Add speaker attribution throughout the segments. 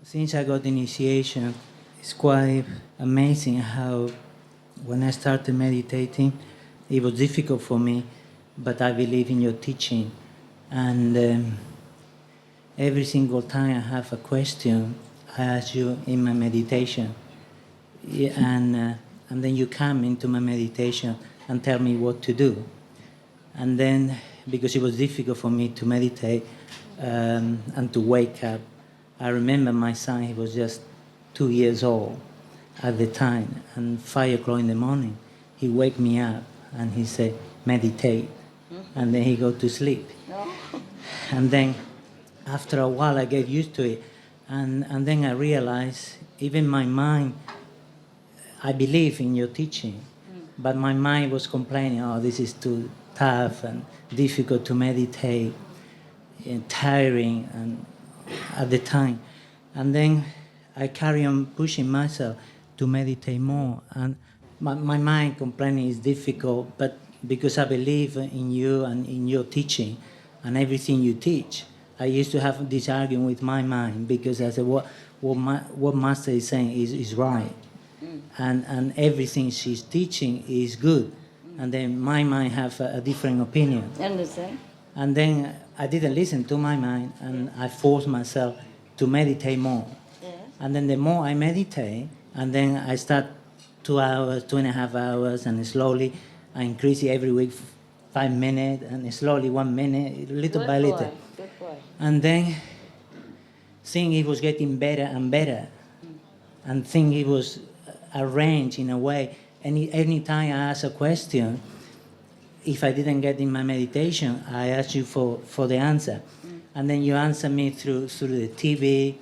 Speaker 1: Since I got initiation, it's quite amazing how when I started meditating, it was difficult for me, but I believe in your teaching. And every single time I have a question, I ask you in my meditation. And then you come into my meditation and tell me what to do. And then, because it was difficult for me to meditate and to wake up, I remember my son, he was just 2 years old at the time, and 5 o'clock in the morning, he wake me up and he said, meditate, and then he go to sleep. And then after a while I get used to it, and then I realized even my mind, I believe in your teaching, but my mind was complaining, oh, this is too tough and difficult to meditate, and tiring and at the time. And then I carry on pushing myself to meditate more, and my mind complaining is difficult, but because I believe in you and in your teaching and everything you teach, I used to have this argument with my mind, because I said what Master is saying is right, and everything she's teaching is good, and then my mind have a different opinion.
Speaker 2: Understand?
Speaker 1: And then I didn't listen to my mind, and I forced myself to meditate more.
Speaker 2: Yes.
Speaker 1: And then the more I meditate, and then I start 2 hours, 2.5 hours, and slowly I increase it every week 5 minutes, and slowly 1 minute, little by little.
Speaker 2: Good boy.
Speaker 1: And then think it was getting better and better, and think it was arranged in a way. Any time I ask a question, if I didn't get in my meditation, I ask you for the answer. And then you answer me through the TV,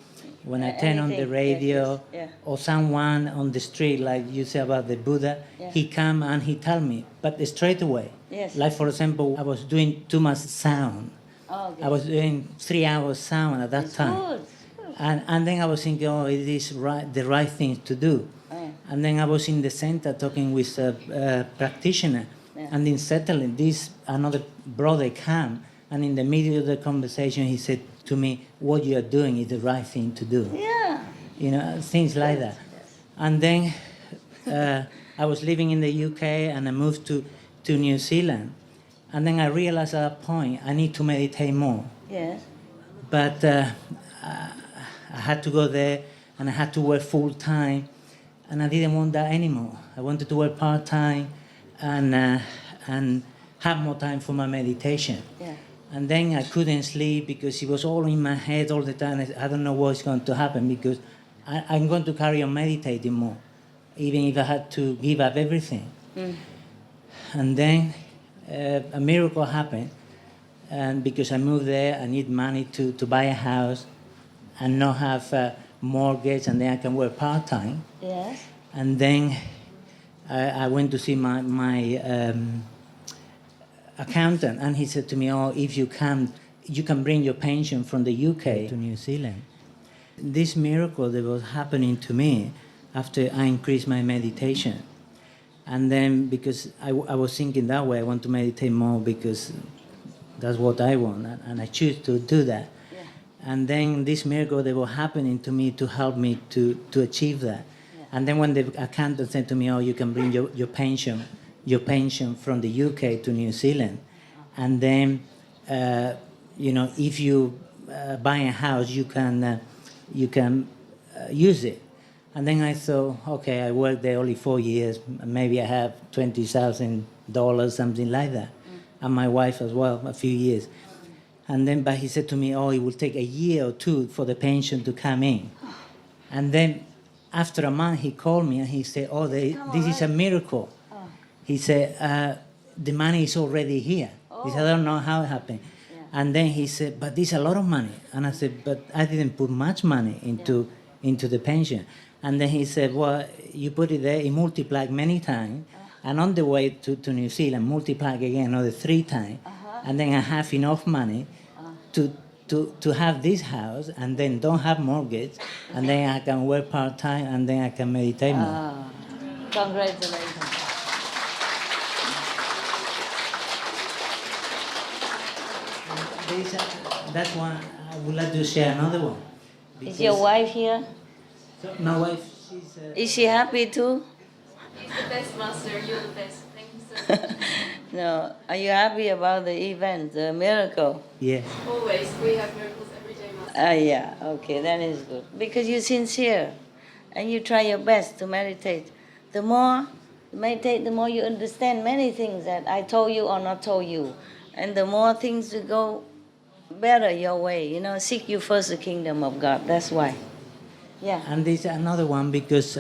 Speaker 1: when I turn on the radio, or someone on the street, like you say about the Buddha, he come and he tell me, but straight away.
Speaker 2: Yes.
Speaker 1: Like, for example, I was doing too much sound.
Speaker 2: Oh, okay.
Speaker 1: I was doing 3 hours sound at that
Speaker 2: It's
Speaker 1: time.
Speaker 2: good.
Speaker 1: And then I was thinking, oh, it is the right thing to do. And then I was in the center talking with a practitioner. And then suddenly another brother came, and in the middle of the conversation he said to me, what you are doing is the right thing to do.
Speaker 2: Yeah.
Speaker 1: You know, things like that. And then I was living in the UK, and I moved to New Zealand. And then I realized at that point I need to meditate more.
Speaker 2: Yes.
Speaker 1: But I had to go there, and I had to work full time, and I didn't want that anymore. I wanted to work part time and have more time for my meditation.
Speaker 2: Yeah.
Speaker 1: And then I couldn't sleep because it was all in my head all the time. I don't know what's going to happen, because I'm going to carry on meditating more, even if I had to give up everything. And then a miracle happened, and because I moved there, I need money to buy a house and not have a mortgage, and then I can work part-time.
Speaker 2: Yes.
Speaker 1: And then I went to see my accountant, and he said to me, oh, if you can bring your pension from the UK to New Zealand. This miracle that was happening to me after I increased my meditation. And then because I was thinking that way, I want to meditate more because that's what I want, and I choose to do that.
Speaker 2: Yeah.
Speaker 1: And then this miracle that was happening to me to help me to achieve that. Yeah. And then when the accountant said to me, oh, you can bring your pension from the UK to New Zealand, and then if you buy a house, you can use it. And then I thought, okay, I worked there only 4 years, maybe I have $20,000, something like that, and my wife as well, a few years. And then, but he said to me, oh, it will take a year or two for the pension to come in. And then after a month, he called me and he said, oh, this is a miracle. He said, the money is already here. He said, I don't know how it happened. Yeah. And then he said, but this is a lot of money. And I said, but I didn't put much money into the pension. And then he said, well, you put it there, it multiplied many times. And on the way to New Zealand, multiplied again another 3 times. And then I have enough money to have this house, and then don't have mortgage, and then I can work part-time, and then I can meditate more.
Speaker 2: Congratulations.
Speaker 1: That's one. I would like to share another one.
Speaker 2: Is your wife here?
Speaker 1: So my wife, she's...
Speaker 2: Is she happy too?
Speaker 3: He's the best master. You're the best. Thank you so much.
Speaker 2: No. Are you happy about the event, the miracle?
Speaker 1: Yes.
Speaker 3: Always. We have miracles every day, master.
Speaker 2: Yeah. Okay, that is good. Because you're sincere, and you try your best to meditate. The more you meditate, the more you understand many things that I told you or not told you, and the more things will go better your way. Seek you first the kingdom of God. That's why. Yeah.
Speaker 1: And there's another one because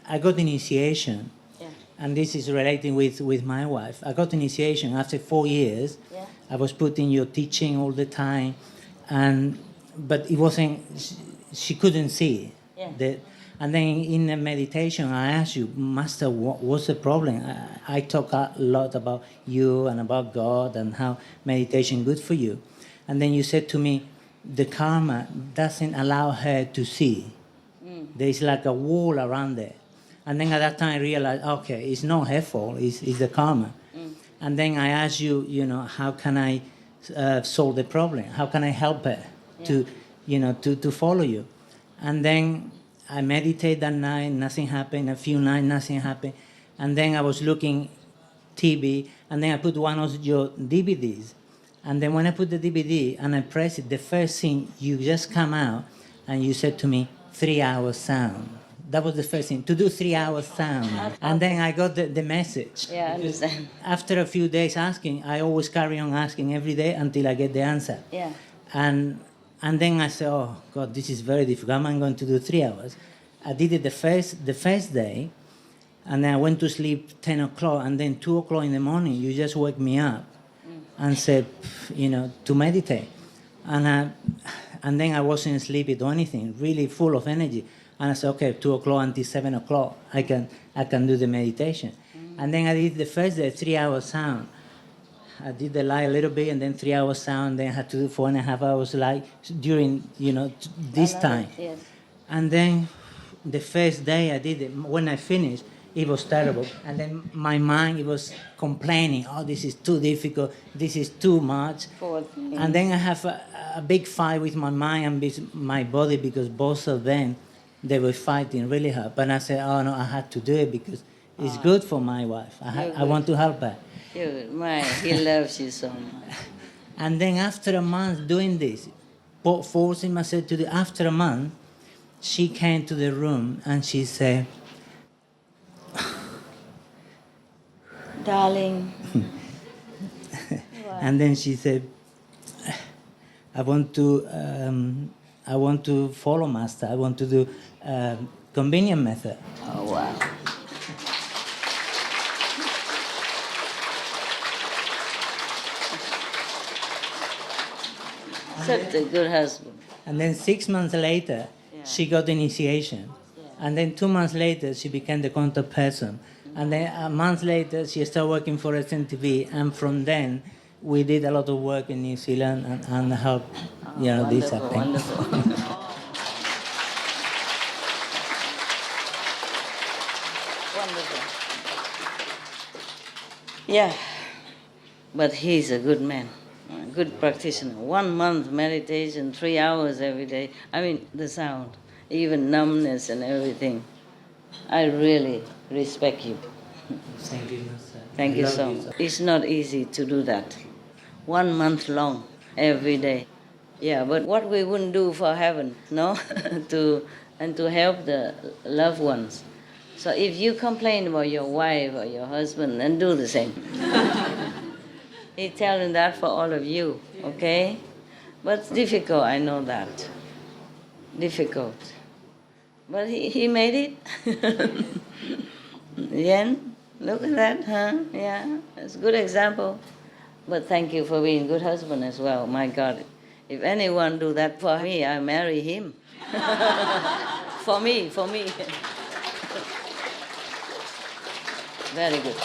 Speaker 1: I got initiation,
Speaker 2: Yeah.
Speaker 1: and this is relating with my wife. I got initiation after 4 years.
Speaker 2: Yeah.
Speaker 1: I was putting your teaching all the time, but it wasn't. She couldn't see
Speaker 2: Yeah.
Speaker 1: and then in the meditation, I asked you, Master, what's the problem? I talk a lot about you and about God and how meditation good for you. And then you said to me, the karma doesn't allow her to see. There's like a wall around there. And then at that time I realized, okay, it's not her fault, it's the karma. And then I asked you, how can I solve the problem? How can I help her to follow you? And then I meditated that night, nothing happened. A few nights, nothing happened. And then I was looking TV, and then I put one of your DVDs. And then when I put the DVD and I press it, the first thing, you just come out and you said to me, 3 hours sound. That was the first thing, to do 3 hours sound. And then I got the message.
Speaker 2: Yeah, I understand.
Speaker 1: After a few days asking, I always carry on asking every day until I get the answer.
Speaker 2: Yeah.
Speaker 1: And then I said, oh, God, this is very difficult. How am I going to do 3 hours? I did it the first day, and then I went to sleep 10 o'clock, and then 2 o'clock in the morning, you just wake me up and said, to meditate. And then I wasn't sleepy or anything, really full of energy. And I said, okay, 2 o'clock until 7 o'clock, I can do the meditation. And then I did the first day, 3 hours sound. I did the light a little bit, and then 3 hours sound. Then I had to do 4.5 hours light during, this time.
Speaker 2: Yes.
Speaker 1: And then the first day I did it, when I finished, it was terrible. And then my mind, it was complaining, oh, this is too difficult, this is too much. And then I have a big fight with my mind and with my body because both of them, they were fighting really hard. But I said, oh, no, I had to do it because it's good for my wife. I want to help her.
Speaker 2: He loves you so much.
Speaker 1: And then after a month doing this, forcing myself to do, after a month, she came to the room and she said,
Speaker 2: Darling.
Speaker 1: And then she said, I want to follow Master. I want to do convenient method.
Speaker 2: Oh, wow. Such a good husband.
Speaker 1: And then 6 months later, she got initiation. And then 2 months later, she became the contact person. And then a month later, she started working for SNTV. And from then, we did a lot of work in New Zealand and helped, this happen.
Speaker 2: Wonderful. Wonderful. Yeah, but he's a good man. A good practitioner. 1 month meditation, 3 hours every day. I mean, the sound, even numbness and everything. I really respect you.
Speaker 1: Thank you, Master.
Speaker 2: Thank you so much. It's not easy to do that. 1 month long, every day. Yeah, but what we wouldn't do for heaven, no? to help the loved ones. So if you complain about your wife or your husband, then do the same. He's telling that for all of you, okay? But it's difficult, I know that. Difficult. But he made it. Yen, look at that, huh? Yeah, it's a good example. But thank you for being a good husband as well. My God, if anyone do that for me, I marry him. For me. Very good.